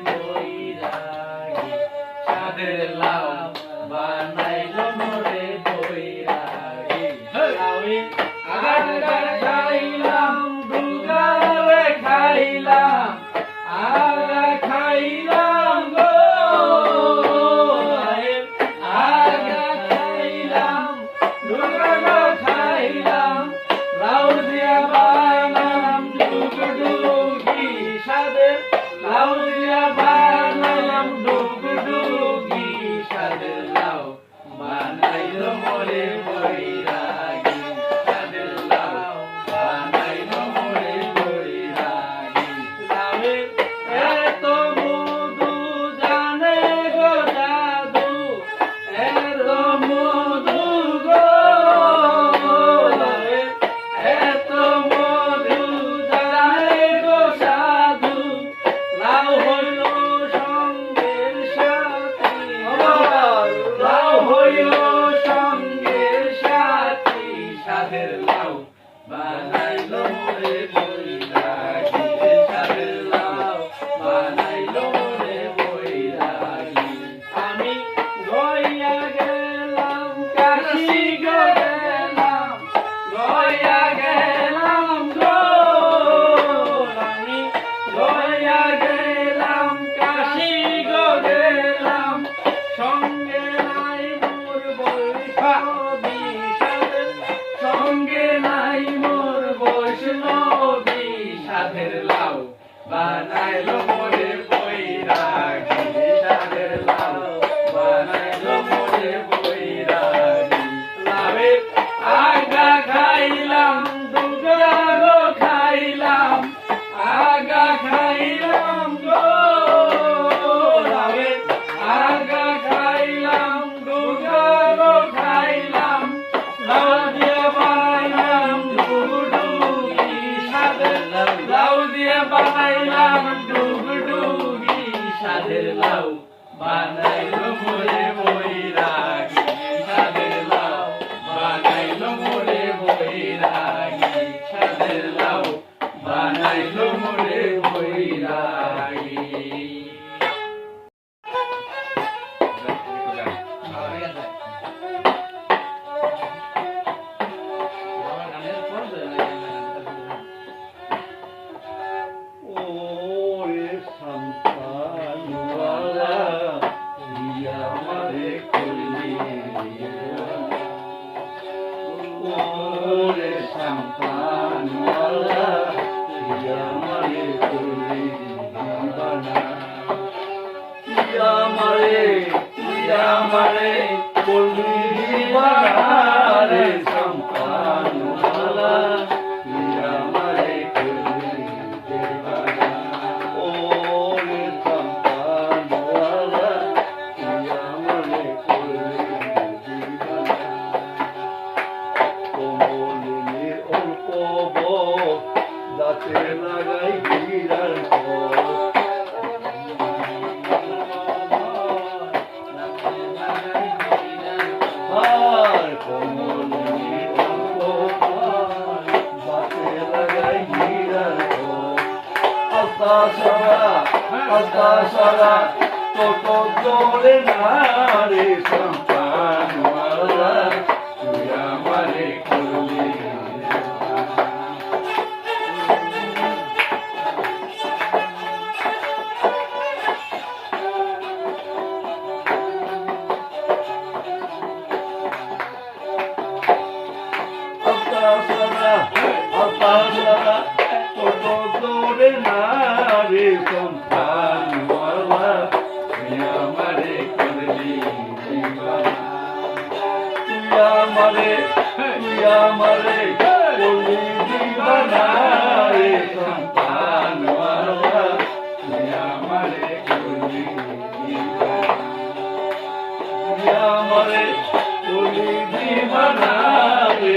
বৈরাগী সাদের লাউ বানাইলো মোরে বৈরাগী লাউই আগা খাইলাম দুগারে খাইলাম আগা খাইলাম গো আগা খাইলাম দুগারে খাইলাম লাউ দিয়া বানালাম ডুগডুগি সাদের লাউ দিয়া বানালাম ডুগডুগি সাদের লাউ বানাইলো মোরে বৈরাগী সাদের লাউ বানাইলো মোরে বৈরাগী লাউয়ে এত মধু জানে গো জাদু এত মধু গো লাউয়ে এত মধু জানে গো সাধু লাউ হইল সঙ্গের সাথী লাউ হইল সঙ্গের সাথী সাদের লাউ বানাইলো মোরে বৈরাগী সাদের লাউ বানাইলো মোরে বৈরাগী আমি গইয়া গেলাম কাশি গো গেলাম গইয়া গেলাম গো আমি গইয়া গেলাম কাশি গো গেলাম সঙ্গে নাই মোর বৈষ্ণবী সাদের সঙ্গে নাই মোর বৈষ্ণবী সাদের লাউ বানাইলো মোরে বৈরাগী সাদের লাউ বানাইলো মোরে বৈরাগী লাউয়ে আগা খাইলাম দুগা গো খাইলাম আগা খাইলাম গো লাউয়ে আগা খাইলাম দুগা গো খাইলাম লাউ দিয়া বানাইলাম ডুগডুগি সাদের লাউ দিয়া বানাইলাম ডুগডুগি সাদের লাউ বানাইলো মোরে বৈরাগী সাদের লাউ বানাইলো মোরে বৈরাগী সাদের লাউ বানাইলো মোরে বৈরাগী ওরে সন্তানওয়ালা দিয়া আমারে করলি ওরে সন্তানওয়ালা দিয়া আমারে করলি দিবানা দিয়া আমারে করলি দিবানা রে সন্তানওয়ালা দিয়া আমারে করলি দিবানা ওরে সন্তানওয়ালা দিয়া আমারে করলি দিবানা কমলিনীর অল্প বক দাঁতে লাগাই বিড়াল আর কমলিনীর অল্প বক দাঁতে লাগাই বিড়াল আস্তা সারা তত জোরে না রে সন্তানওয়ালা তুই আমারে করলি আস্তা সারা তত জোরে না রে সন্তানওয়ালা তুই আমারে করলি দিবানা তুই আমারে করলি দিবানা রে সন্তানওয়ালা তুই আমারে করলি দিবানা তুই আমারে করলি দিবানা রে